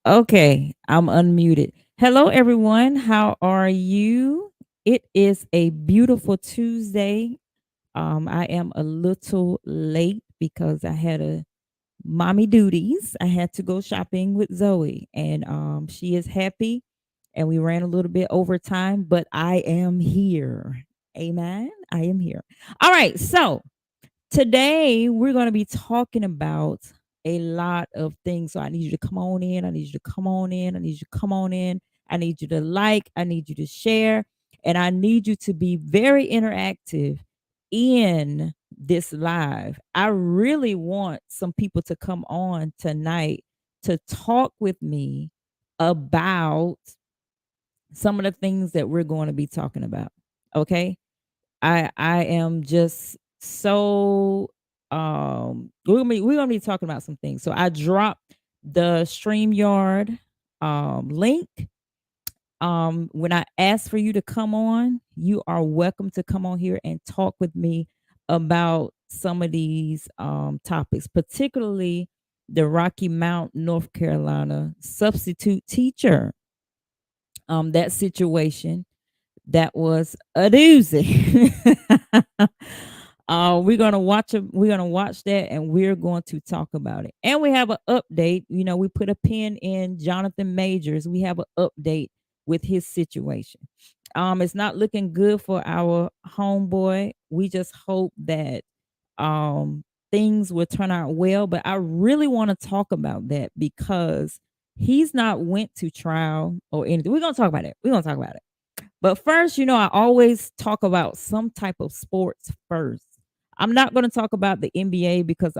Okay, I'm unmuted. Hello, everyone. How are you? It is a beautiful Tuesday. I am a little late because I had a mommy duties. I had to go shopping with Zoe, and she is happy. And we ran a little bit over time, but I am here. Amen. I am here. All right. So today, we're going to be talking about a lot of things. So I need you to come on in. I need you to come on in. I need you to come on in. I need you to like. I need you to share. And I need you to be very interactive in this live. I really want some people to come on tonight to talk with me about some of the things that we're going to be talking about. Okay. I am just so we're gonna be talking about some things. So I dropped the StreamYard link. When I asked for you to come on, you are welcome to come on here and talk with me about some of these topics, particularly the Rocky Mount, North Carolina substitute teacher. That situation that was a doozy. We're gonna watch that, and we're going to talk about it. And we have an update. You know, we put a pin in Jonathan Majors. We have an update with his situation. It's not looking good for our homeboy. We just hope that um things will turn out well. But I really want to talk about that because he's not went to trial or anything. We're gonna talk about it. We're gonna talk about it. But first, I always talk about some type of sports first. I'm not going to talk about the NBA because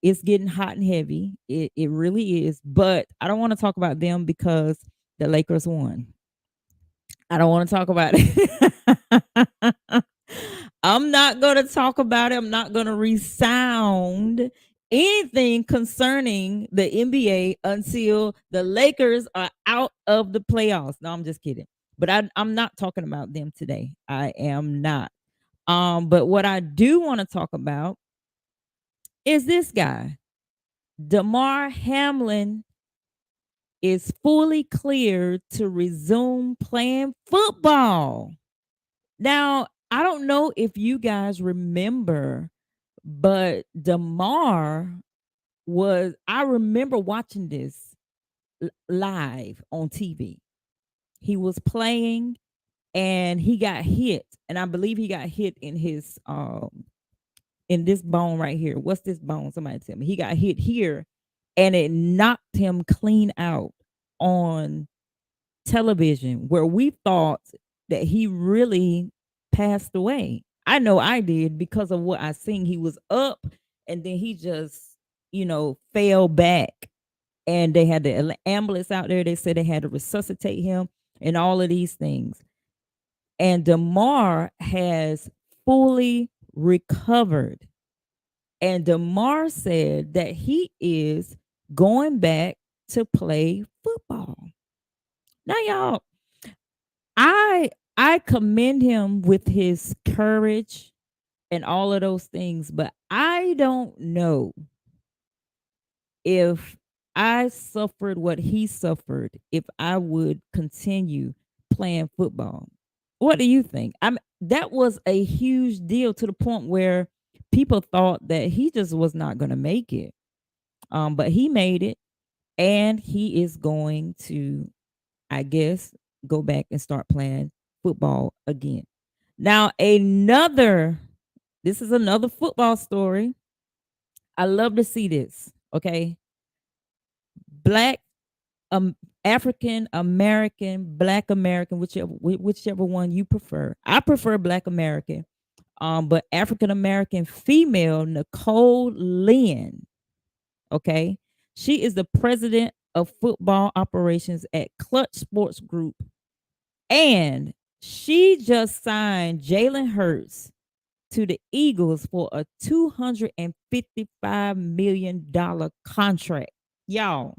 it's getting hot and heavy. It really is. But I don't want to talk about them because the Lakers won. I don't want to talk about it. I'm not going to talk about it. I'm not going to resound anything concerning the NBA until the Lakers are out of the playoffs. No, I'm just kidding. But I'm not talking about them today. I am not. But what I do want to talk about is this guy. Damar Hamlin is fully cleared to resume playing football. Now, I don't know if you guys remember, but I remember watching this live on TV. He was playing and he got hit. And I believe he got hit in this bone right here. What's this bone? Somebody tell me. He got hit here and it knocked him clean out on television where we thought that he really passed away. I know I did because of what I seen. He was up and then he just, fell back and they had the ambulance out there. They said they had to resuscitate him and all of these things. And Damar has fully recovered. And Damar said that he is going back to play football. Now, y'all, I commend him with his courage and all of those things, but I don't know if I suffered what he suffered if I would continue playing football. What do you think? That was a huge deal to the point where people thought that he just was not going to make it. But he made it and he is going to, I guess, go back and start playing football again. Now, this is another football story. I love to see this. Okay. Black, African American, Black American, whichever one you prefer. I prefer Black American. But African American female Nicole Lynn, okay, she is the president of football operations at Clutch Sports Group, and she just signed Jalen Hurts to the Eagles for a $255 million contract. Y'all,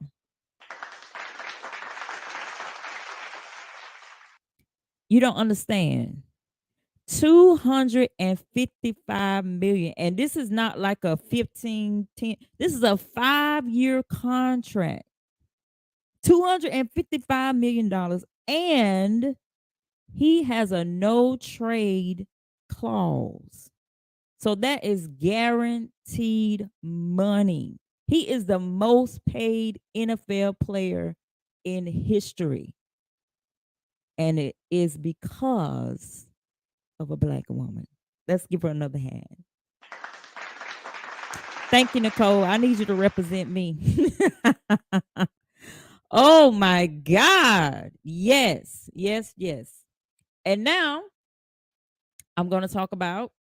you don't understand. 255 million. And this is not like a 15, 10. This is a 5-year contract. $255 million. And he has a no trade clause. So that is guaranteed money. He is the most paid NFL player in history. And it is because of a Black woman. Let's give her another hand. Thank you, Nicole. I need you to represent me. Oh my God. Yes, yes, yes. And now I'm going to talk about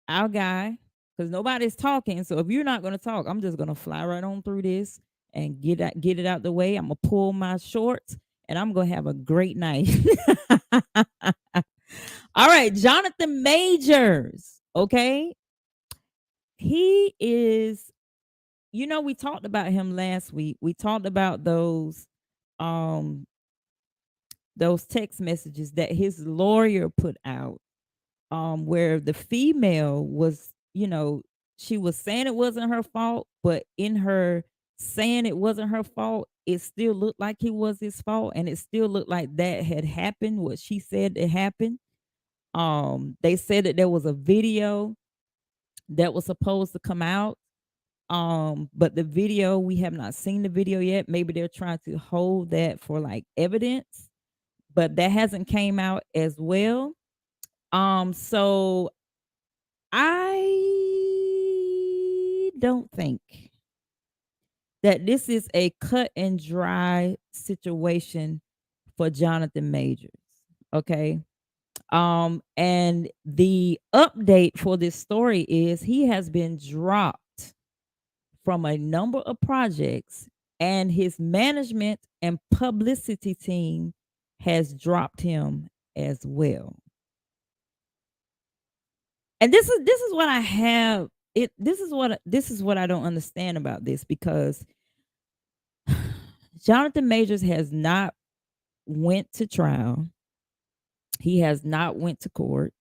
our guy because nobody's talking. So if you're not going to talk, I'm just going to fly right on through this and get it out the way. I'm going to pull my shorts and I'm going to have a great night. All right, Jonathan Majors. Okay. He is, we talked about him last week. We talked about um those text messages that his lawyer put out, where the female was, she was saying it wasn't her fault, but in her saying it wasn't her fault, it still looked like it was his fault, and it still looked like that had happened, what she said it happened. They said that there was a video that was supposed to come out. But the video, we have not seen the video yet. Maybe they're trying to hold that for like evidence, but that hasn't came out as well. So I don't think that this is a cut and dry situation for Jonathan Majors. Okay. And the update for this story is he has been dropped from a number of projects, and his management and publicity team has dropped him as well. And this is what I have it this is what I don't understand about this, because Jonathan Majors has not went to trial. He has not went to court.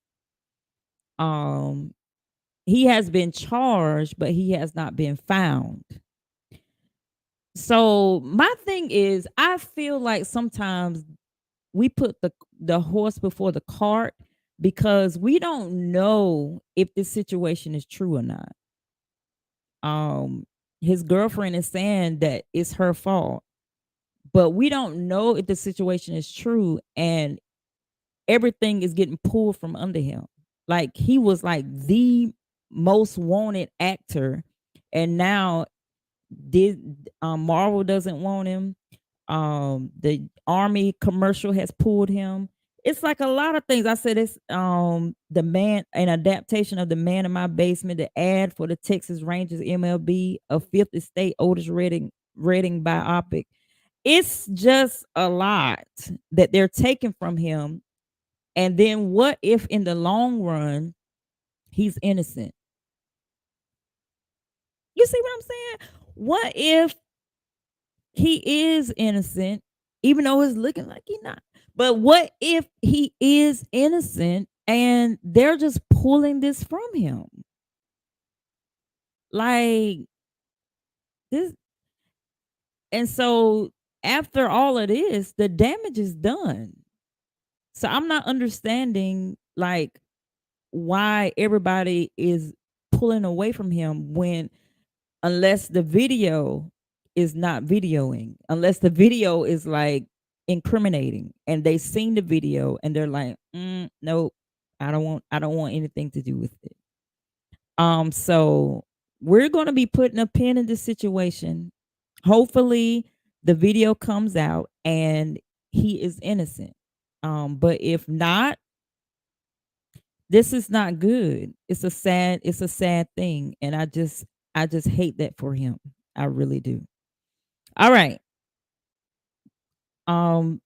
Um he has been charged, but he has not been found. So my thing is, I feel like sometimes we put the horse before the cart, because we don't know if this situation is true or not. Um his girlfriend is saying that it's her fault, but we don't know if the situation is true, and everything is getting pulled from under him. Like, he was like the most wanted actor, and now did Marvel doesn't want him. The Army commercial has pulled him. It's like a lot of things. I said it's the man an adaptation of The Man in My Basement, the ad for the Texas Rangers MLB, a fifth estate Otis Redding biopic. It's just a lot that they're taking from him. And then what if in the long run he's innocent? You see what I'm saying? What if he is innocent, even though it's looking like he's not? But what if he is innocent and they're just pulling this from him? Like this. And so after all of this, the damage is done. So I'm not understanding, like, why everybody is pulling away from him, when unless the video is not videoing, unless the video is like incriminating and they seen the video and they're like, nope, I don't want anything to do with it. So we're going to be putting a pin in this situation. Hopefully the video comes out and he is innocent. But if not, this is not good. It's a sad thing, and I just hate that for him. I really do. All right. Um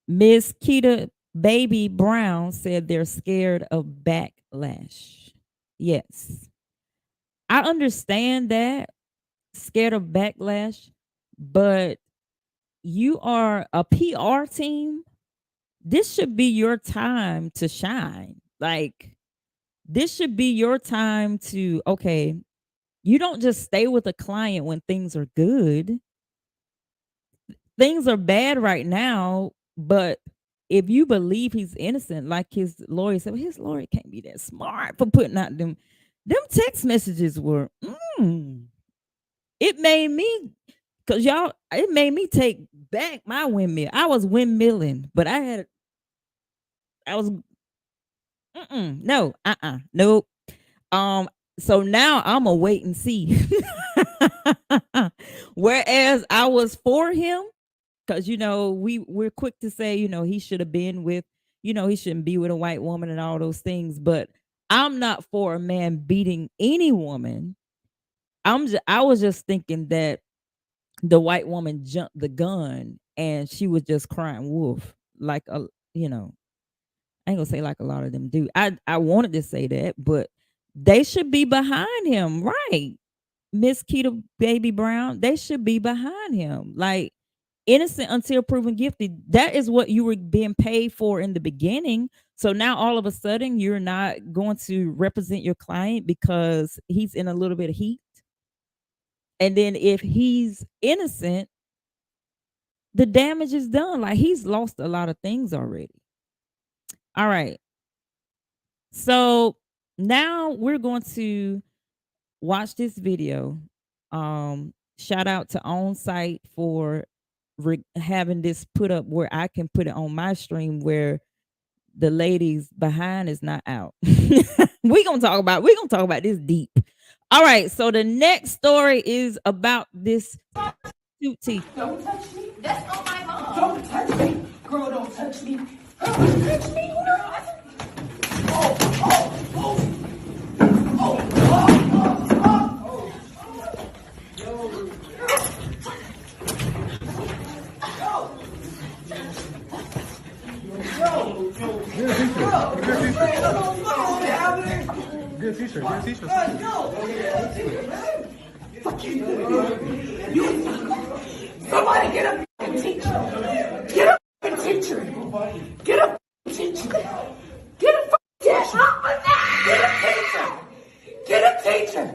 Miss Keita Baby Brown said they're scared of backlash. Yes. I understand that, scared of backlash, but you are a PR team. This should be your time to shine. Like, this should be your time to, okay, you don't just stay with a client when things are good. Things are bad right now, but if you believe he's innocent, like his lawyer said, his lawyer can't be that smart for putting out them text messages were it made me, because y'all, it made me take back my windmill. I was windmilling, but I was no, nope. Um, so now I'm a wait and see. Whereas I was for him, because we're quick to say, he should have been with, he shouldn't be with a white woman and all those things. But I'm not for a man beating any woman. I was just thinking that the white woman jumped the gun and she was just crying wolf, like a, you know, I ain't gonna say like a lot of them do. I wanted to say that, but they should be behind him, right? Miss Keita Baby Brown, they should be behind him. Like, innocent until proven guilty. That is what you were being paid for in the beginning. So now all of a sudden you're not going to represent your client because he's in a little bit of heat. And then if he's innocent, the damage is done. Like, he's lost a lot of things already. All right. So Now we're going to watch this video. Shout out to On Site for having this put up where I can put it on my stream where the ladies behind is not out. We gonna talk about this deep. All right, so the next story is about this cute teacher. Don't touch me. That's on my mom. Don't touch me. Girl, don't touch me. Girl, don't touch me, girl. Oh, oh, oh. Oh, oh, oh, oh. Good teacher, good teacher. Fuck you. Somebody get a teacher. Get a teacher. Get a teacher. Get a Get a teacher. Get a teacher.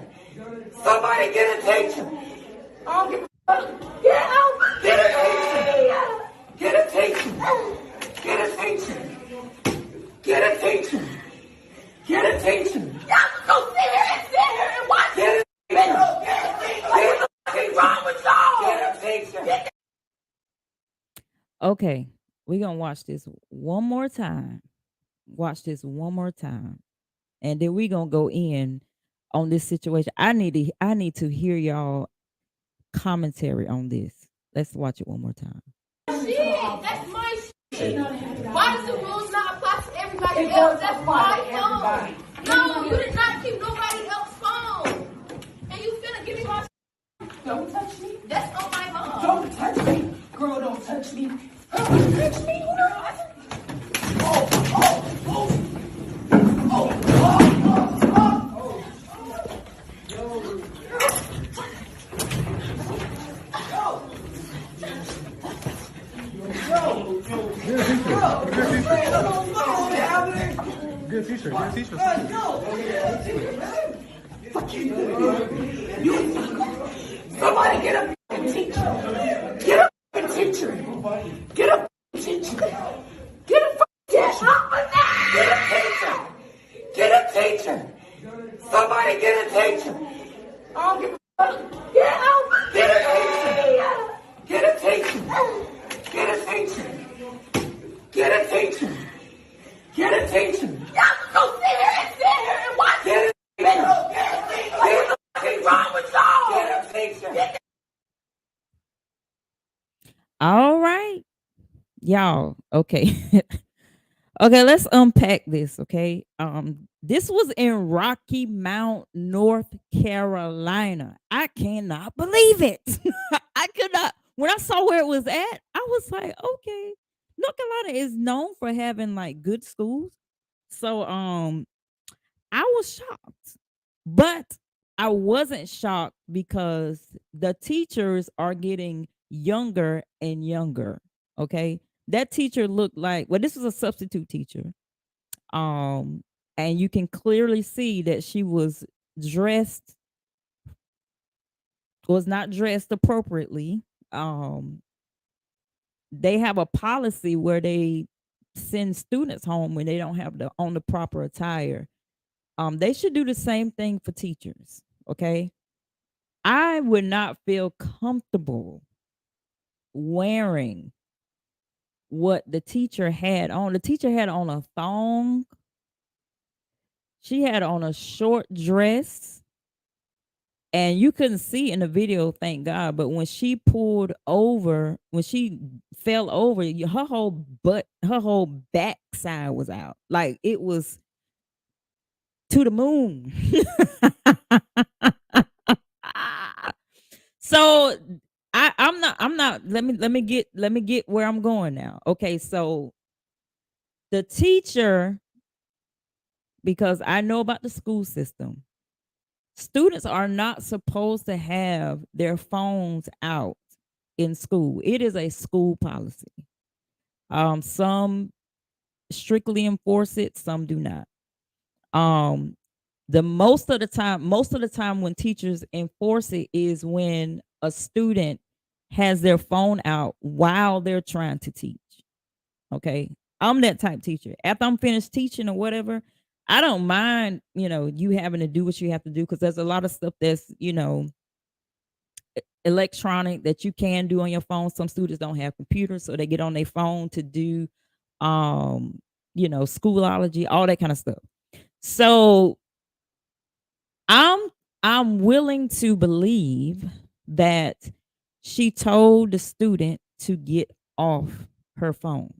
Somebody get a teacher. I don't give a fuck. Get out. Get a teacher. Get a teacher. Get a teacher. Get a teacher. Get a teacher. Y'all go sit here and watch it. Get a teacher. What's wrong with y'all? Get a teacher. Okay, we're gonna watch this one more time. Watch this one more time. And then we're gonna go in on this situation. I need to hear y'all commentary on this. Let's watch it one more time. Shit, that's my shit. Why does the rules not apply to everybody else? That's my phone. No, you did not keep nobody else's phone. And you finna give me my Don't touch me. That's on my mom. Don't touch me. Girl, don't touch me. Girl, don't touch me, girl. Oh, oh, oh. Oh, oh, oh, Good teacher, good teacher. Fuck you. Somebody get a teacher. Get a teacher. Get a teacher. Get a teacher. Get a teacher. Somebody get a teacher. I don't give a fuck. Get out. Get a teacher. Get a teacher. Get a teacher. Get a teacher. Get a teacher. Y'all go sit here and watch it. What's wrong with y'all? Get a teacher. All right, y'all. Okay. Okay, let's unpack this, okay? This was in Rocky Mount, North Carolina. I cannot believe it. I could not. When I saw where it was at, I was like, okay. North Carolina is known for having like good schools. So I was shocked. But I wasn't shocked because the teachers are getting younger and younger. Okay. That teacher looked like, well, this was a substitute teacher. Um, and you can clearly see that she dressed, was not dressed appropriately. Um, they have a policy where they send students home when they don't have the proper attire. They should do the same thing for teachers. Okay. I would not feel comfortable wearing what the teacher had on. The teacher had on a thong. She had on a short dress. And you couldn't see in the video, thank God. But when she pulled over, when she fell over, her whole butt, her whole backside was out. Like it was to the moon. So I'm not let me get where I'm going now. Okay, so the teacher, because I know about the school system, students are not supposed to have their phones out in school. It is a school policy. Some strictly enforce it, some do not. Um, the most of the time when teachers enforce it is when a student has their phone out while they're trying to teach. Okay. I'm that type teacher. After I'm finished teaching or whatever, I don't mind, you having to do what you have to do because there's a lot of stuff that's, electronic that you can do on your phone. Some students don't have computers, so they get on their phone to do, um, Schoolology, all that kind of stuff. So I'm I'm willing to believe that she told the student to get off her phone.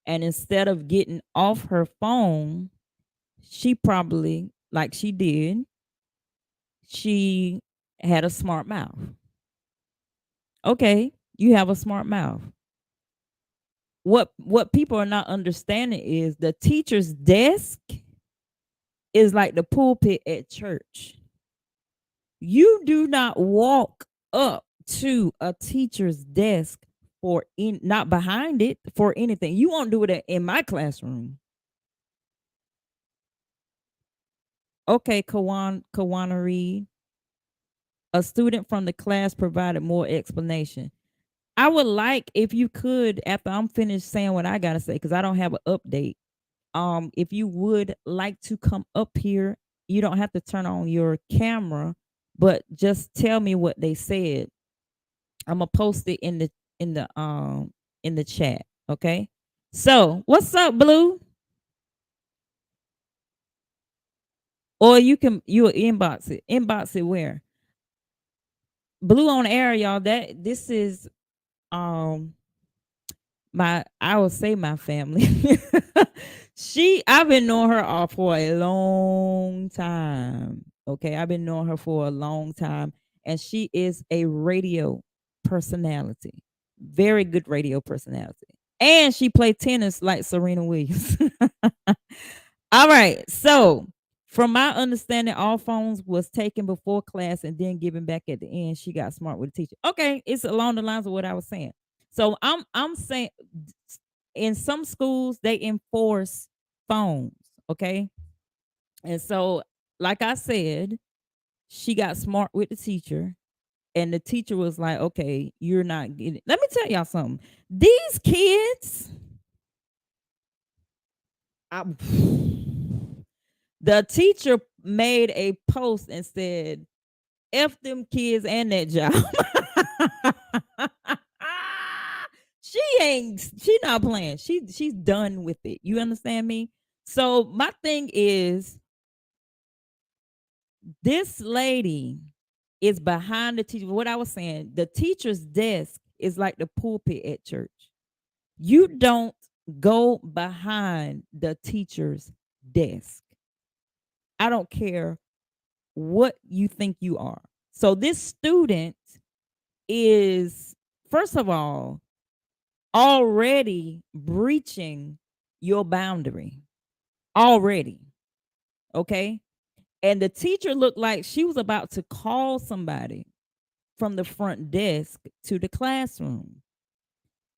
And instead of getting off her phone, she probably, like she did, she had a smart mouth. Okay, you have a smart mouth. What people are not understanding is the teacher's desk is like the pulpit at church. You do not walk up to a teacher's desk for not behind it for anything. You won't do it in my classroom. Okay, Kawana Reed. A student from the class provided more explanation. I would like if you could, after I'm finished saying what I gotta say, because I don't have an update. If you would like to come up here, you don't have to turn on your camera, but just tell me what they said. I'm gonna post it in the in the chat. Okay. So what's up, Blue? Or you'll inbox it. Inbox it where? Blue on air, y'all. That this is um I will say my family. I've been knowing her all for a long time. Okay, I've been knowing her for a long time, and she is a radio personality, very good radio personality, and she played tennis like Serena Williams. All right, so from my understanding, all phones was taken before class and then given back at the end. She got smart with the teacher. Okay, it's along the lines of what I was saying. So I'm saying in some schools they enforce phones, okay? And so, like I said, she got smart with the teacher, and the teacher was like, "Okay, you're not getting." Let me tell y'all something. These kids, I, the teacher made a post and said, "F them kids and that job." She not playing. She's done with it. You understand me? So my thing is this lady is behind the teacher. What I was saying, the teacher's desk is like the pulpit at church. You don't go behind the teacher's desk. I don't care what you think you are. So this student is, first of all, already breaching your boundary. Already. Okay. And the teacher looked like she was about to call somebody from the front desk to the classroom.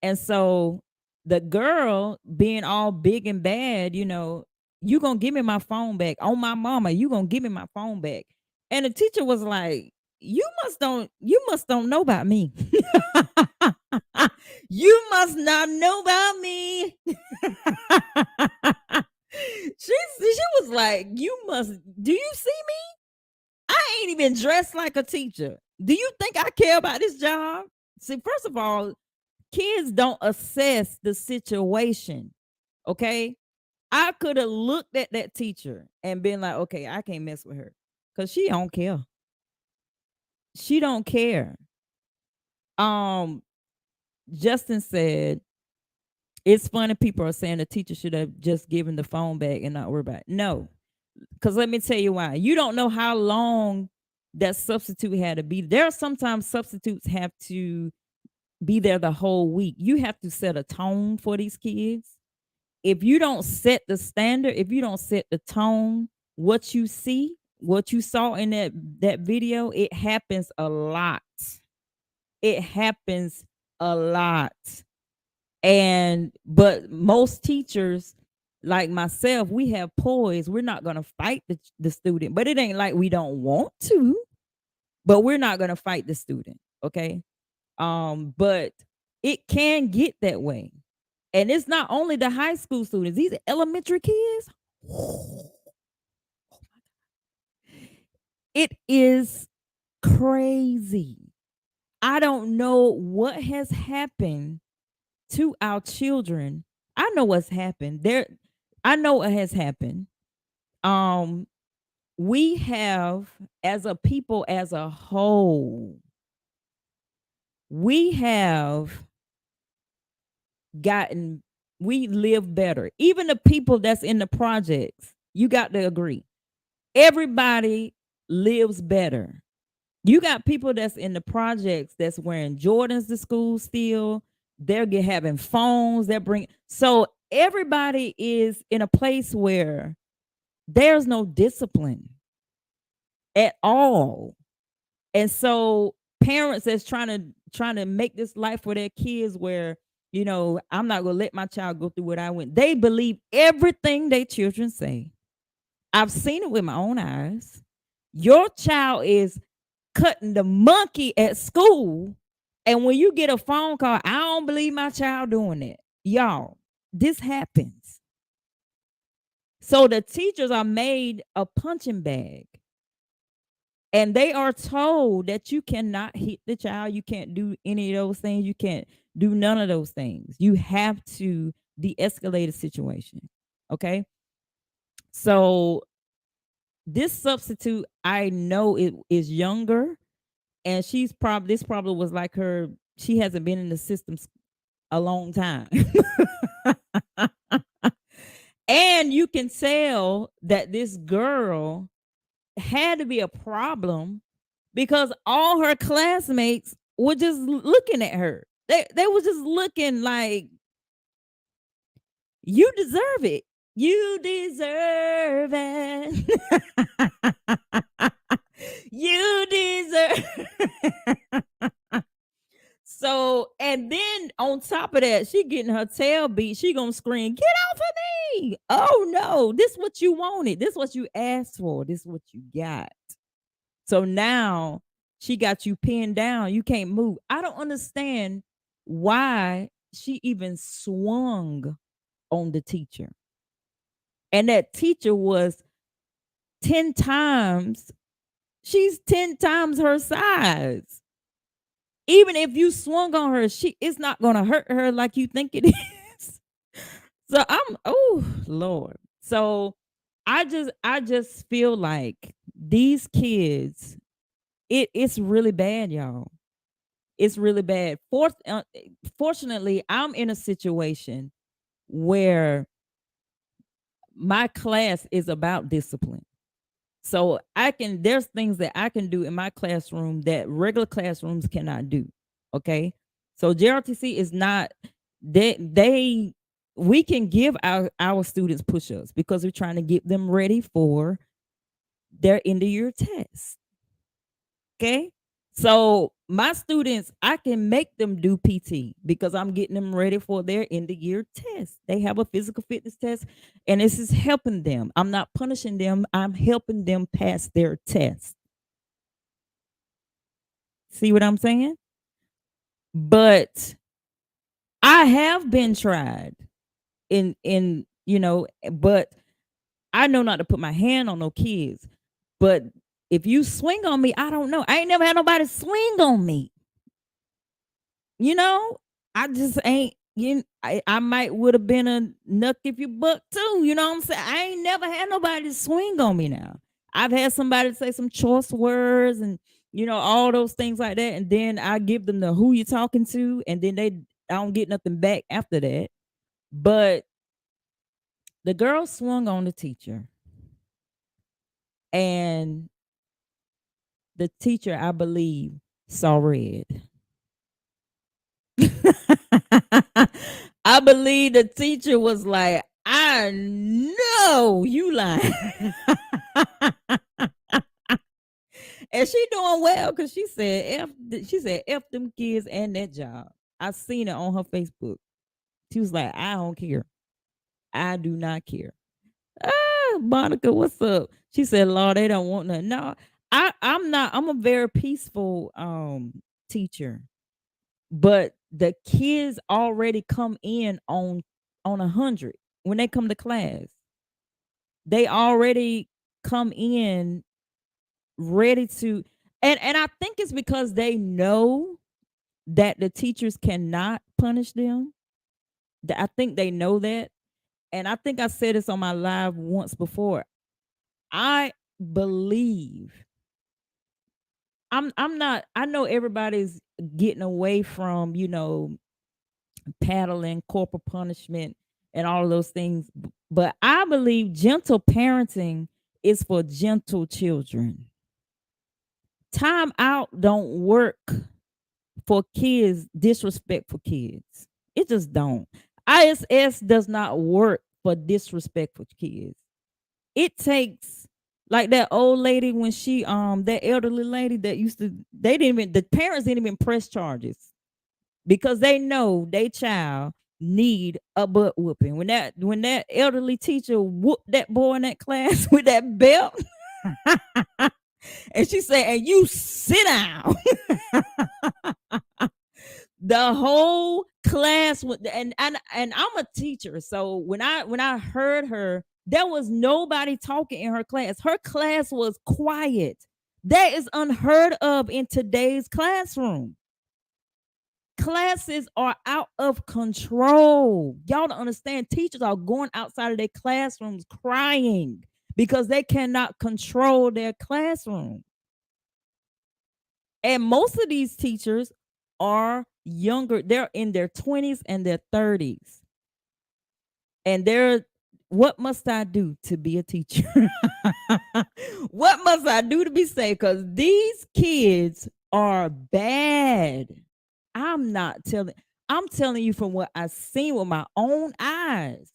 And so the girl being all big and bad, you gonna give me my phone back. On my mama, you gonna give me my phone back. And the teacher was like, you must don't know about me. You must not know about me. She was like, you must, do you see me? I ain't even dressed like a teacher. Do you think I care about this job? See, first of all, kids don't assess the situation. Okay. I could have looked at that teacher and been like, okay, I can't mess with her. Because she don't care. She don't care. Um, Justin said, it's funny people are saying the teacher should have just given the phone back and not worry about it. No, because let me tell you why. You don't know how long that substitute had to be. There are sometimes substitutes have to be there the whole week. You have to set a tone for these kids. If you don't set the standard, if you don't set the tone, what you see, what you saw in that video, it happens a lot. It happens a lot. And but most teachers like myself, we have poise. We're not going to fight the student, but it ain't like we don't want to, but we're not going to fight the student. Okay. But it can get that way. And it's not only the high school students, these are elementary kids. It is crazy. I don't know what has happened to our children. I know what's happened. I know what has happened. Um we have, as a people as a whole, we have gotten we live better. Even the people that's in the projects, you got to agree. Everybody lives better. You got people that's in the projects that's wearing Jordans to school still. Having phones. So everybody is in a place where there's no discipline at all. And so parents that's trying to make this life for their kids where, I'm not gonna let my child go through what I went. They believe everything their children say. I've seen it with my own eyes. Your child is cutting the monkey at school. And when you get a phone call, I don't believe my child doing it. Y'all, this happens. So the teachers are made a punching bag. And they are told that you cannot hit the child. You can't do any of those things. You can't do none of those things. You have to de escalate a situation. Okay. So this substitute, I know it is younger, and this probably was like her. She hasn't been in the system a long time. And you can tell that this girl had to be a problem because all her classmates were just looking at her. They were just looking like, you deserve it. You deserve it. You deserve. So, and then on top of that, she getting her tail beat. She gonna scream, "Get off of me!" Oh no, this what you wanted. This what you asked for. This what you got. So now she got you pinned down. You can't move. I don't understand why she even swung on the teacher. And that teacher was 10 times, she's 10 times her size. Even if you swung on her, it's not gonna hurt her like you think it is. So oh Lord. So I just feel like these kids, it's really bad, y'all. It's really bad. Fortunately, I'm in a situation where my class is about discipline. So there's things that I can do in my classroom that regular classrooms cannot do. Okay. So JRTC is not, we can give our students push-ups because we're trying to get them ready for their end of year test. Okay. So my students, I can make them do PT because I'm getting them ready for their end of year test. They have a physical fitness test, and this is helping them. I'm not punishing them. I'm helping them pass their test. See what I'm saying? But I have been tried but I know not to put my hand on no kids. But if you swing on me, I don't know. I ain't never had nobody swing on me. You know, I just ain't. I might would have been a nuck if you buck too. You know what I'm saying? I ain't never had nobody swing on me now. I've had somebody say some choice words and all those things like that, and then I give them the who you talking to, and then I don't get nothing back after that. But the girl swung on the teacher, and the teacher, I believe, saw red. I believe the teacher was like, I know you lying. And she doing well because F them kids and that job. I seen it on her Facebook. She was like, I don't care. I do not care. Monica, what's up? She said, Lord, they don't want nothing. No, I'm not. I'm a very peaceful teacher. But the kids already come in on 100 when they come to class. They already come in ready to, and I think it's because they know that the teachers cannot punish them. I think they know that. And I think I said this on my live once before. I believe I'm not, I know everybody's getting away from, paddling, corporal punishment, and all of those things. But I believe gentle parenting is for gentle children. Time out don't work for kids, disrespectful kids. It just don't. ISS does not work for disrespectful kids. It takes, like that old lady when she that elderly lady that used to, they didn't even, the parents didn't even press charges because they know they child need a butt whooping. When that elderly teacher whooped that boy in that class with that belt, and she said, "And you sit down." The whole class would, and I'm a teacher, so when I heard her, there was nobody talking in her class. Her class was quiet. That is unheard of in today's classroom. Classes are out of control. Y'all don't understand. Teachers are going outside of their classrooms crying because they cannot control their classroom. And most of these teachers are younger. They're in their 20s and their 30s. And they're, what must I do to be a teacher? What must I do to be safe? Because these kids are bad. I'm not telling, I'm telling you from what I've seen with my own eyes.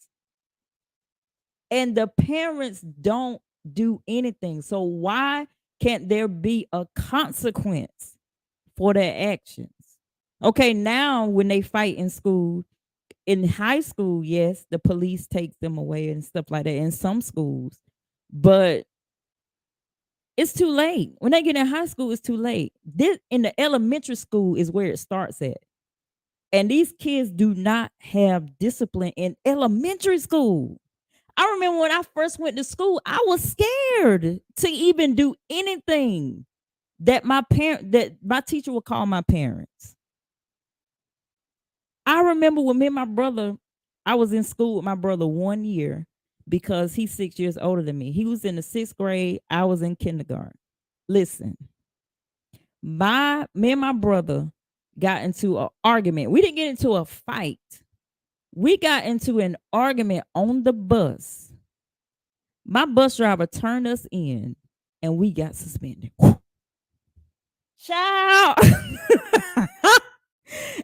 And the parents don't do anything. So why can't there be a consequence for their actions? Okay, now when they fight in school, in high school, yes, the police takes them away and stuff like that in some schools. But it's too late. When they get in high school, it's too late. This in the elementary school is where it starts at. And these kids do not have discipline in elementary school. I remember when I first went to school, I was scared to even do anything that my teacher would call my parents. I remember when me and my brother, I was in school with my brother 1 year because he's 6 years older than me. He was in the sixth grade, I was in kindergarten. Listen, me and my brother got into an argument. We didn't get into a fight. We got into an argument on the bus. My bus driver turned us in and we got suspended. Child.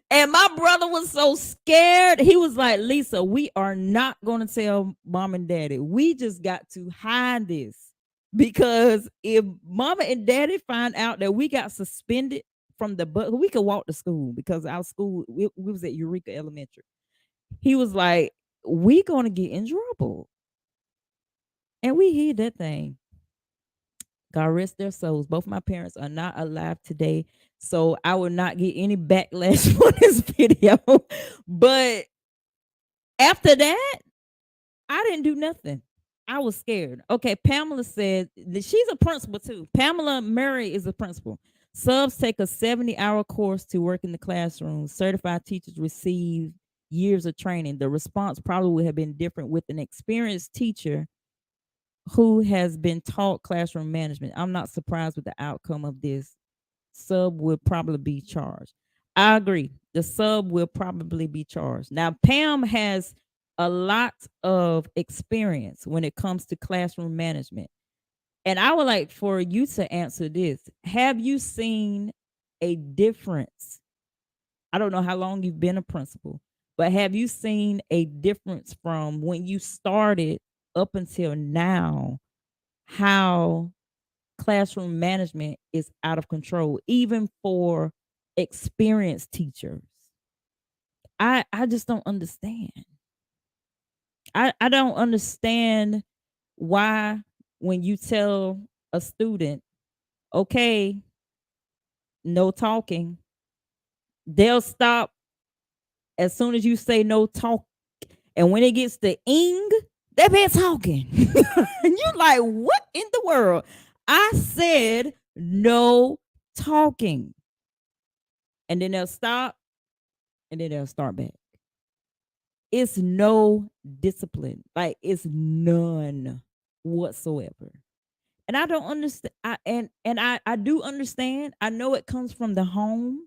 And my brother was so scared. He was like, "Lisa, we are not going to tell mom and daddy. We just got to hide this. Because if mama and daddy find out that we got suspended from the bus, we could walk to school because our school, we was at Eureka Elementary." He was like, "We gonna get in trouble." And we hid that thing. God rest their souls. Both my parents are not alive today. So I will not get any backlash for this video. But after that, I didn't do nothing. I was scared. Okay, Pamela said that she's a principal too. Pamela Murray is a principal. Subs take a 70-hour course to work in the classroom. Certified teachers receive years of training. The response probably would have been different with an experienced teacher who has been taught classroom management. I'm not surprised with the outcome of this. Sub will probably be charged. I agree. The sub will probably be charged. Now, Pam has a lot of experience when it comes to classroom management. And I would like for you to answer this. Have you seen a difference? I don't know how long you've been a principal, but have you seen a difference from when you started up until now, how classroom management is out of control, even for experienced teachers? I just don't understand. I don't understand why when you tell a student, okay, no talking, they'll stop as soon as you say no talk. And when it gets to ing, They been talking. And you like, what in the world? I said no talking. And then they'll stop and then they'll start back. It's no discipline. Like it's none whatsoever. And I don't understand. I do understand. I know it comes from the home.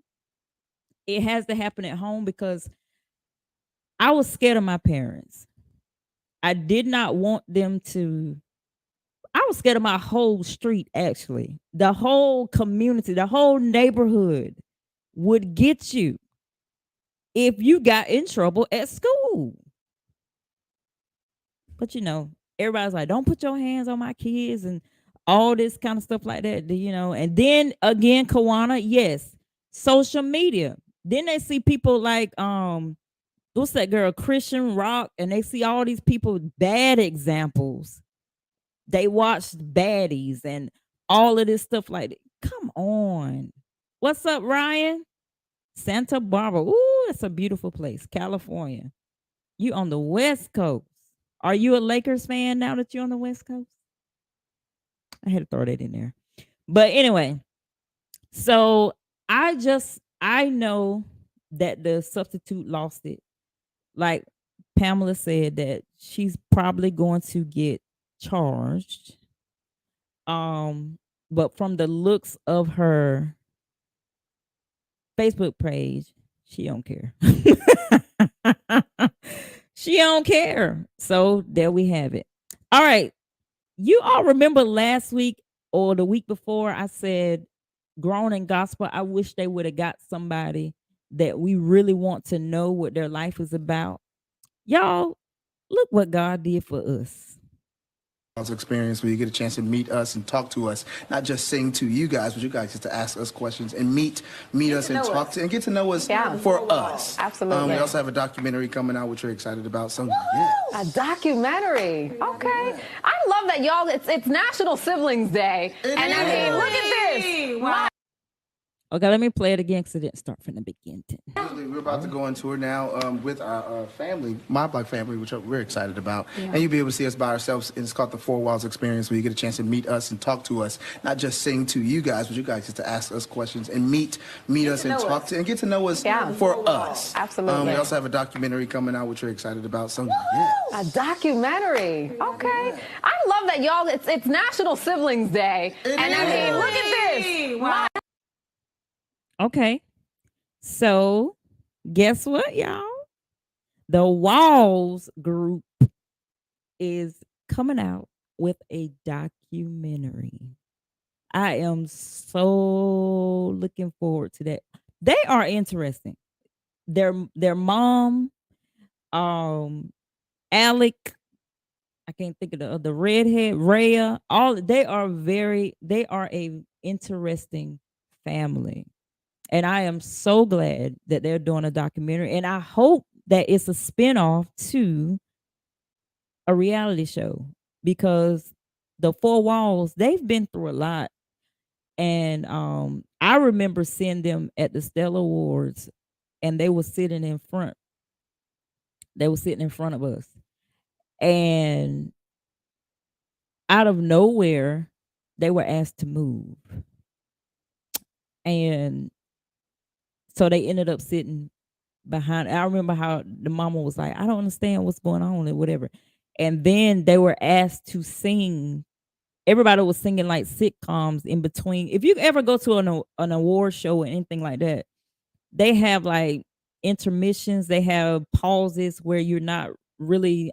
It has to happen at home because I was scared of my parents. I did not want them to. I was scared of my whole street, actually. The whole community, the whole neighborhood would get you if you got in trouble at school. But everybody's like, don't put your hands on my kids and all this kind of stuff like that. And then again, Kawana, yes, social media. Then they see people like what's that girl, Christian Rock, and they see all these people bad examples. They watched baddies and all of this stuff like that. Come on. What's up, Ryan? Santa Barbara. Ooh, it's a beautiful place. California. You on the West Coast. Are you a Lakers fan now that you're on the West Coast? I had to throw that in there. But anyway, so I know that the substitute lost it. Like Pamela said that she's probably going to get charged. But from the looks of her Facebook page, she don't care. She don't care. So there we have it. All right. You all remember last week or the week before I said grown in gospel, I wish they would have got somebody that we really want to know what their life is about. Y'all, look what God did for us. Experience where you get a chance to meet us and talk to us, not just sing to you guys, but you guys get to ask us questions and meet us and talk to and get to know us for us. Absolutely. We also have a documentary coming out, which we're excited about. So A documentary. Okay. I love that, y'all. It's National Siblings Day. I mean, look at this. Wow. Okay, let me play it again because it didn't start from the beginning. we're about to go on tour now with our family, my Black family, which we're excited about. And you'll be able to see us by ourselves. And it's called the Four Walls Experience, where you get a chance to meet us and talk to us, not just sing to you guys, but you guys get to ask us questions and meet us and talk to and get to know us for us. Absolutely. We also have a documentary coming out, which we're excited about. So A documentary. Okay. I love that, y'all. It's National Siblings Day. I mean, look at this. Wow. Okay. So, guess what, y'all? The Walls group is coming out with a documentary. I am so looking forward to that. They are interesting. Their mom, Alec, I can't think of the redhead, Rhea, all they are a interesting family. And I am so glad that they're doing a documentary. And I hope that it's a spinoff to a reality show because the Four Walls, they've been through a lot. And I remember seeing them at the Stellar Awards and they were sitting in front. They were sitting in front of us. And out of nowhere, they were asked to move. And so they ended up sitting behind. I remember how the mama was like, I don't understand what's going on and whatever. And then they were asked to sing. Everybody was singing like sitcoms in between. If you ever go to an award show or anything like that, they have like intermissions. They have pauses where you're not really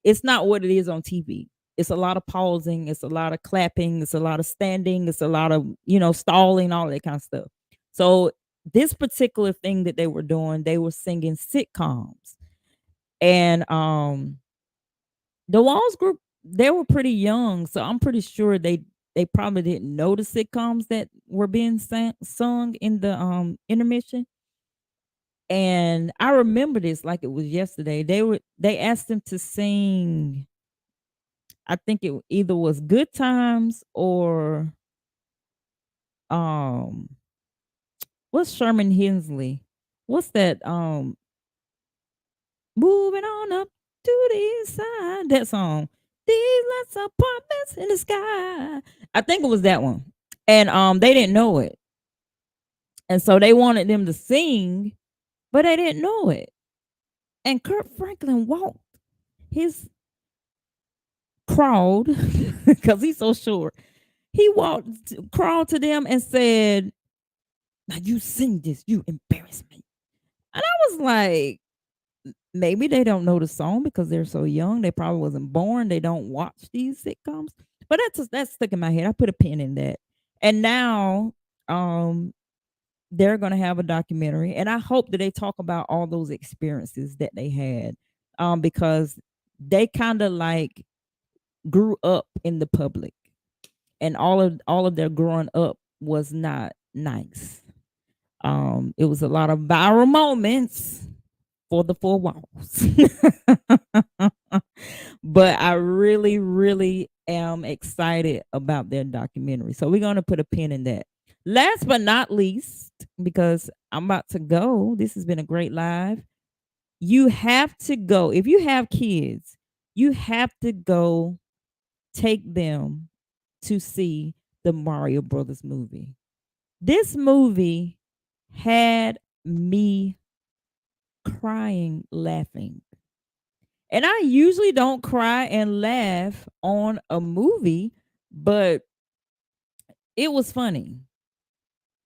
it's not what it is on TV. It's a lot of pausing, it's a lot of clapping, it's a lot of standing, it's a lot of, stalling, all that kind of stuff. So this particular thing that they were doing, they were singing sitcoms. And the Walls group, they were pretty young, so I'm pretty sure they probably didn't know the sitcoms that were being sung in the intermission. And I remember this like it was yesterday. They asked them to sing. I think it either was Good Times or um what's Sherman Hensley? What's that? Moving on up to the inside. That song. These lots of apartments in the sky. I think it was that one. And they didn't know it. And so they wanted them to sing, but they didn't know it. And Kurt Franklin walked his crawled because he's so short. He crawled to them and said, "Now you sing this, you embarrass me." And I was like, maybe they don't know the song because they're so young. They probably wasn't born. They don't watch these sitcoms. But that's stuck in my head. I put a pin in that. And now um they're gonna have a documentary. And I hope that they talk about all those experiences that they had. Because they kind of like grew up in the public and all of their growing up was not nice. It was a lot of viral moments for the four walls. But I really, really am excited about their documentary. So we're gonna put a pin in that. Last but not least, because I'm about to go, this has been a great live. You have to go. If you have kids, you have to go take them to see the Mario Brothers movie. This movie had me crying, laughing. And I usually don't cry and laugh on a movie, but it was funny.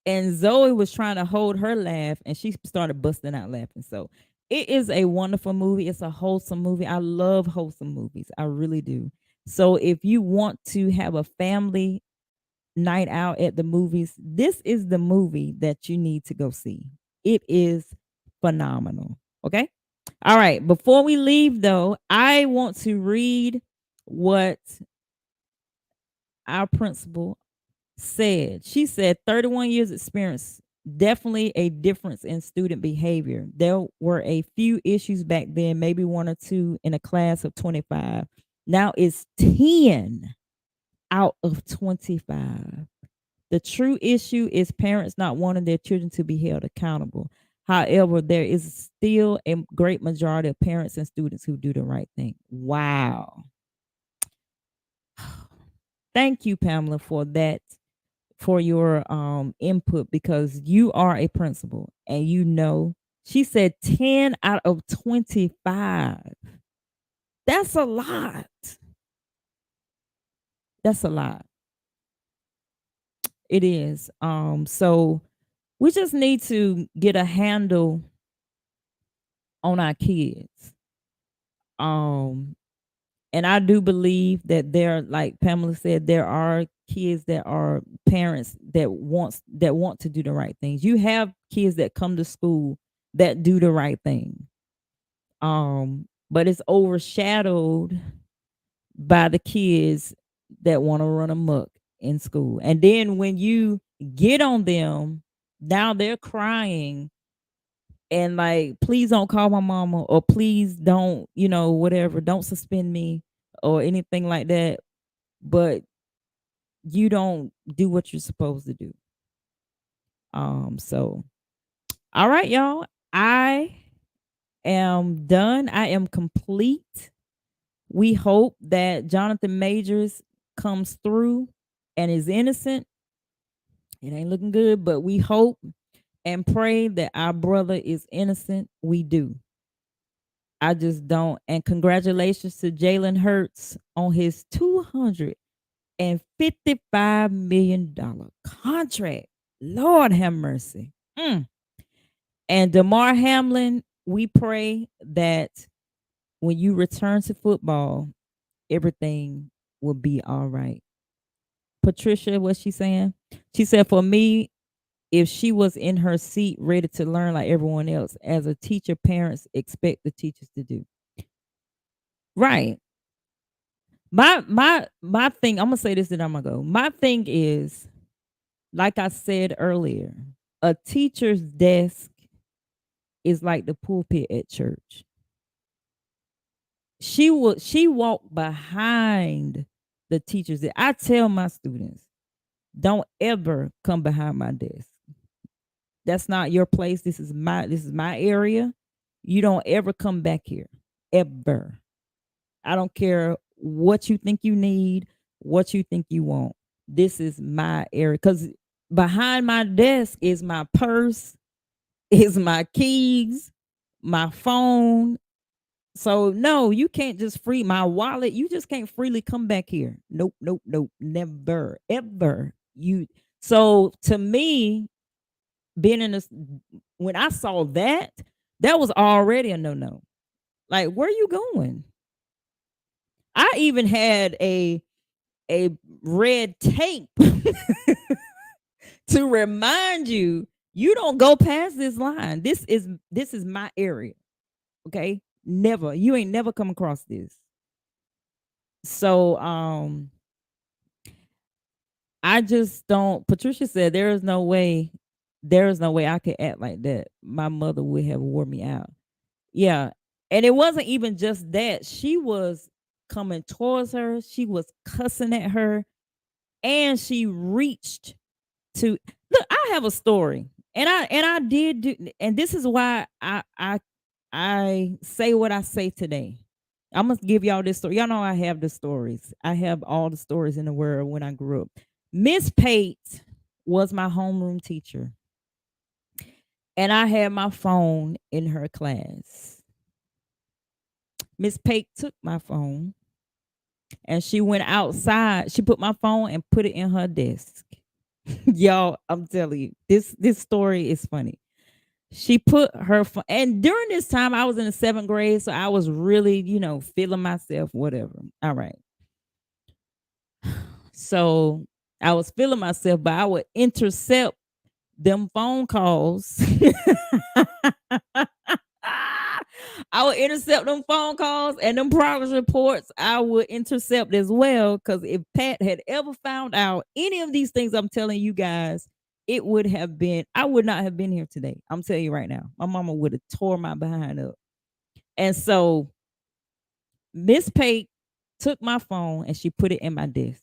And Zoe was trying to hold her laugh and she started busting out laughing. So it is a wonderful movie. It's a wholesome movie. I love wholesome movies. I really do. So if you want to have a family night out at the movies, this is the movie that you need to go see. It is phenomenal. Okay. All right. Before we leave, though, I want to read what our principal said. She said 31 years experience, definitely a difference in student behavior. There were a few issues back then, maybe one or two in a class of 25. Now it's 10 out of 25. The true issue is parents not wanting their children to be held accountable. However, there is still a great majority of parents and students who do the right thing. Wow. Thank you, Pamela, for that, for your input, because you are a principal and you know she said 10 out of 25. That's a lot. That's a lot. It is. So we just need to get a handle on our kids. Um, and I do believe that there, like Pamela said, there are kids that are parents that want to do the right things. You have kids that come to school that do the right thing. But it's overshadowed by the kids that want to run amok in school. And then when you get on them, now they're crying and like, please don't call my mama, or please don't, whatever, don't suspend me or anything like that. But you don't do what you're supposed to do. So all right, y'all. I am done. I am complete. We hope that Jonathan Majors comes through and is innocent. It ain't looking good, but we hope and pray that our brother is innocent. We do. I just don't. And congratulations to Jalen Hurts on his $255 million contract. Lord have mercy. And Damar Hamlin, we pray that when you return to football, everything will be all right. Patricia, what's she saying? She said, for me, if she was in her seat ready to learn like everyone else, as a teacher, parents expect the teachers to do. Right. My thing, I'm gonna say this and I'm gonna go. My thing is, like I said earlier, a teacher's desk is like the pulpit at church. She walked behind the teachers. I tell my students, don't ever come behind my desk. That's not your place. This is my area. You don't ever come back here. Ever. I don't care what you think you need, what you think you want. This is my area because behind my desk is my purse, is my keys, my phone. So no, you can't just free my wallet. You just can't freely come back here. Nope, nope, nope. Never, ever. You so to me, being in this when I saw that, that was already a no-no. Like, where are you going? I even had a red tape to remind you you don't go past this line. This is my area. Okay? Never. You ain't never come across this. So I just don't. Patricia said there is no way I could act like that. My mother would have wore me out. Yeah. And it wasn't even just that. She was coming towards her. She was cussing at her and she reached to look. I have a story. And I did do, and this is why I say what I say today. I'm gonna give y'all this story. Y'all know I have the stories. I have all the stories in the world when I grew up. Miss Pate was my homeroom teacher, and I had my phone in her class. Miss Pate took my phone and she went outside. She put my phone and put it in her desk. Y'all, I'm telling you, this story is funny. She put her phone, and during this time, I was in the seventh grade, so I was really, feeling myself, whatever. All right. So I was feeling myself, but I would intercept them phone calls. I would intercept them phone calls and them progress reports. I would intercept as well because if Pat had ever found out any of these things I'm telling you guys, it would have been, I would not have been here today. I'm telling you right now, my mama would have tore my behind up. And so Miss Pate took my phone and she put it in my desk,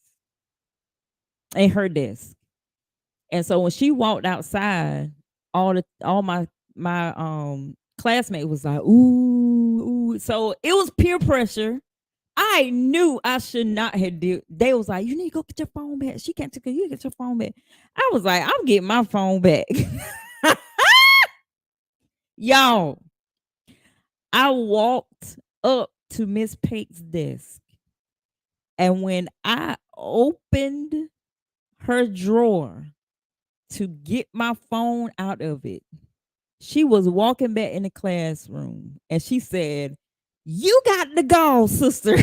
in her desk. And so when she walked outside, all my classmate was like, ooh, ooh. So it was peer pressure. I knew I should not have did. They was like, you need to go get your phone back. She can't take it. You get your phone back. I was like, I'm getting my phone back. Y'all, I walked up to Miss Pate's desk. And when I opened her drawer to get my phone out of it, she was walking back in the classroom and she said, you got the gall, sister.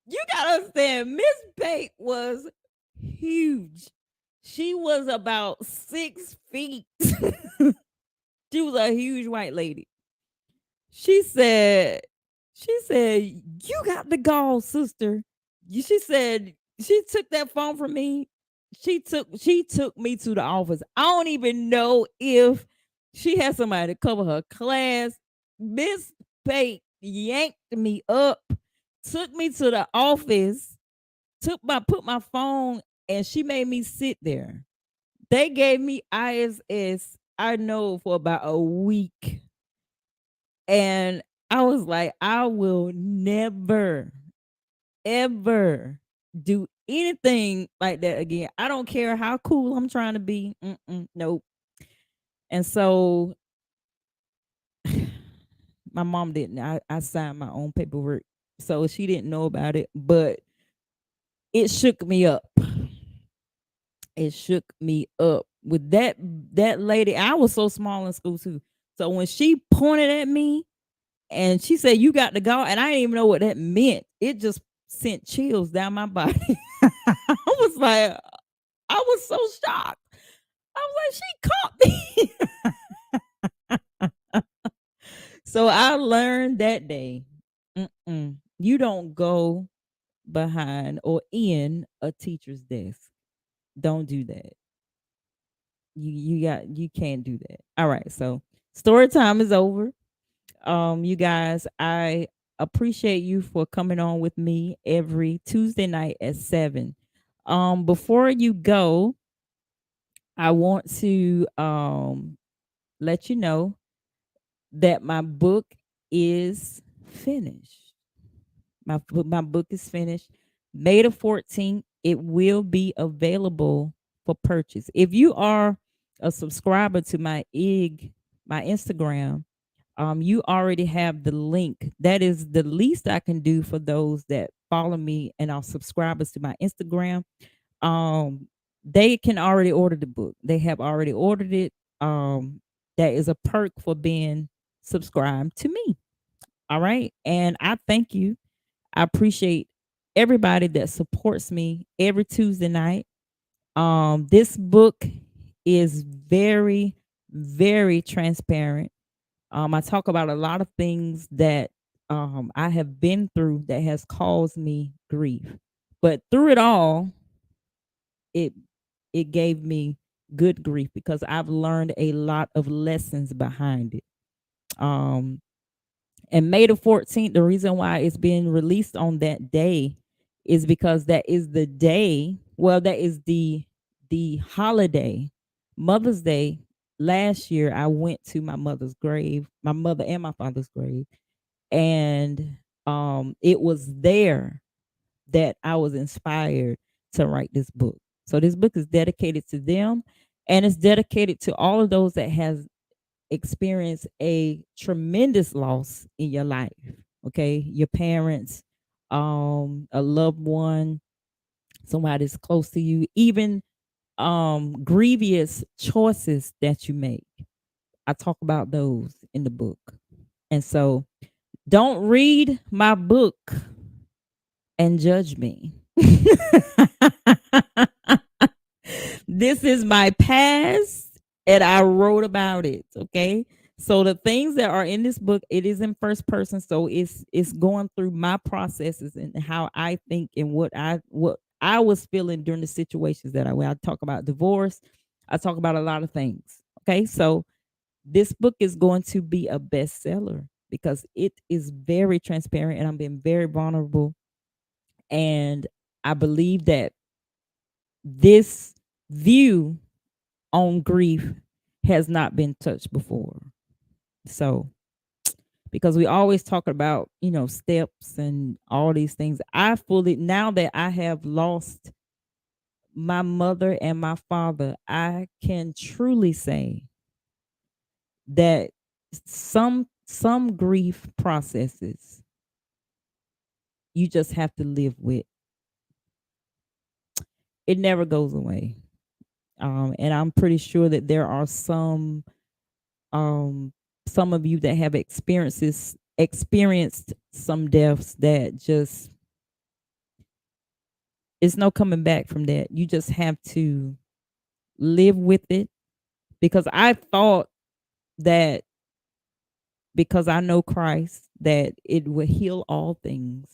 You gotta understand, Miss Pate was huge. She was about 6 feet. She was a huge white lady. She said, you got the gall, sister. She said, she took that phone from me. She took me to the office. I don't even know if she had somebody to cover her class. Miss Pate yanked me up, took me to the office, put my phone, and she made me sit there. They gave me ISS, I know, for about a week. And I was like, I will never, ever do anything like that again. I don't care how cool I'm trying to be. Nope. And so my mom didn't. I signed my own paperwork. So she didn't know about it, but it shook me up. It shook me up. With that lady, I was so small in school too. So when she pointed at me and she said, you got to go, and I didn't even know what that meant. It just sent chills down my body. I was like, I was so shocked. I was like, she caught me. So I learned that day, you don't go behind or in a teacher's desk. Don't do that. You can't do that. All right, so story time is over. You guys, appreciate you for coming on with me every Tuesday night at 7. Before you go, I want to let you know that my book is finished. My book is finished. May the 14th, it will be available for purchase. If you are a subscriber to my Instagram, you already have the link. That is the least I can do for those that follow me and are subscribers to my Instagram. Um, they can already order the book. They have already ordered it. That is a perk for being subscribed to me. All right. And I thank you. I appreciate everybody that supports me every Tuesday night. This book is very, very transparent. I talk about a lot of things that I have been through that has caused me grief. But through it all, it it gave me good grief because I've learned a lot of lessons behind it. Um, and May the 14th, the reason why it's being released on that day is because that is the day, well, that is the holiday, Mother's Day. Last year I went to my mother's grave, my mother and my father's grave, and it was there that I was inspired to write this book. So this book is dedicated to them, and it's dedicated to all of those that has experienced a tremendous loss in your life. Okay, your parents, a loved one, somebody that's close to you, even grievous choices that you make. I talk about those in the book. And so don't read my book and judge me. This is my past and I wrote about it, okay? So the things that are in this book, it is in first person, so it's going through my processes and how I think and what I was feeling during the situations that I talk about divorce, I talk about a lot of things. Okay? So this book is going to be a bestseller because it is very transparent and I'm being very vulnerable, and I believe that this view on grief has not been touched before. So, because we always talk about, steps and all these things, I fully, now that I have lost my mother and my father, I can truly say that some grief processes you just have to live with. It never goes away. And I'm pretty sure that there are um some of you that have experienced some deaths that just, it's no coming back from that. You just have to live with it, because I thought that because I know Christ that it will heal all things.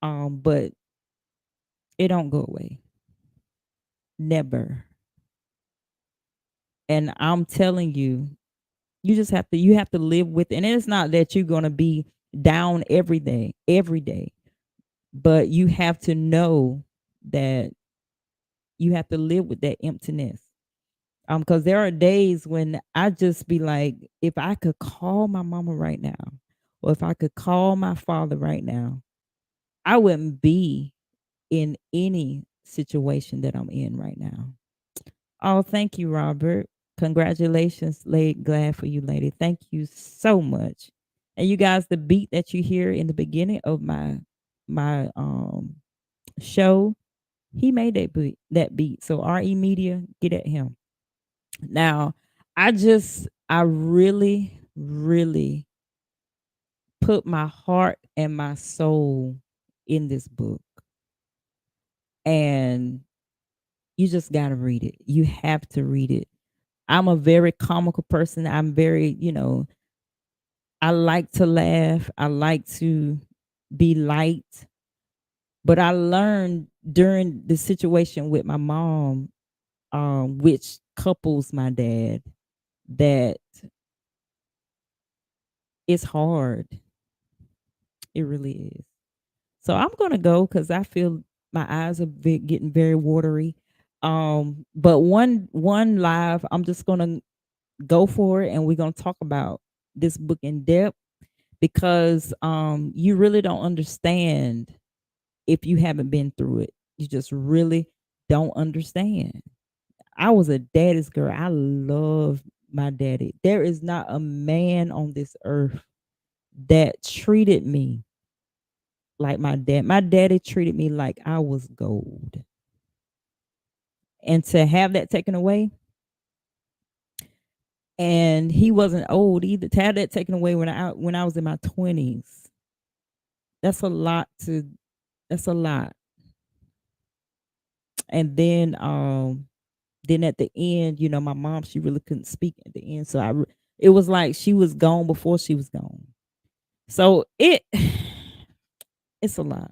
But it don't go away. Never. And I'm telling you, you have to live with it. And it's not that you're gonna be down every day, but you have to know that you have to live with that emptiness. Because there are days when I just be like, if I could call my mama right now, or if I could call my father right now, I wouldn't be in any situation that I'm in right now. Oh, thank you, Robert. Congratulations, lady. Glad for you, lady. Thank you so much. And you guys, the beat that you hear in the beginning of my show, he made that beat. So RE Media, get at him. Now, I really, really put my heart and my soul in this book. And you just got to read it. You have to read it. I'm a very comical person. I'm very, I like to laugh. I like to be light. But I learned during the situation with my mom, which couples my dad, that it's hard. It really is. So I'm gonna go because I feel my eyes are getting very watery. But one live, I'm just gonna go for it, and we're gonna talk about this book in depth because you really don't understand if you haven't been through it. You just really don't understand. I was a daddy's girl. I love my daddy. There is not a man on this earth that treated me like my dad. My daddy treated me like I was gold. And to have that taken away, and he wasn't old either. To have that taken away when I was in my 20s, that's a lot to that's a lot. And then at the end, my mom, she really couldn't speak at the end. So it was like she was gone before she was gone. So it's a lot.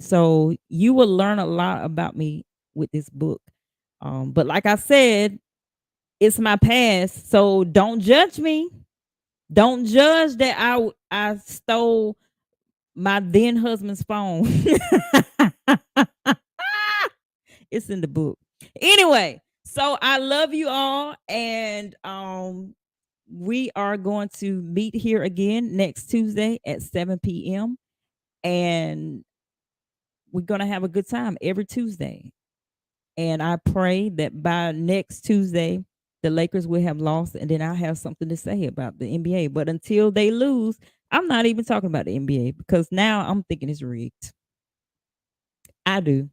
So you will learn a lot about me with this book. But like I said, it's my past. So don't judge me. Don't judge that I stole my then husband's phone. It's in the book. Anyway, so I love you all, and we are going to meet here again next Tuesday at 7 p.m. and we're going to have a good time every Tuesday. And I pray that by next Tuesday, the Lakers will have lost, and then I'll have something to say about the NBA. But until they lose, I'm not even talking about the NBA because now I'm thinking it's rigged. I do.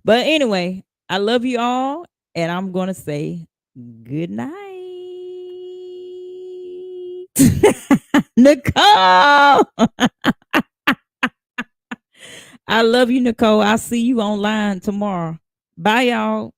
But anyway, I love you all, and I'm going to say good night. Nicole. I love you, Nicole. I'll see you online tomorrow. Bye, y'all.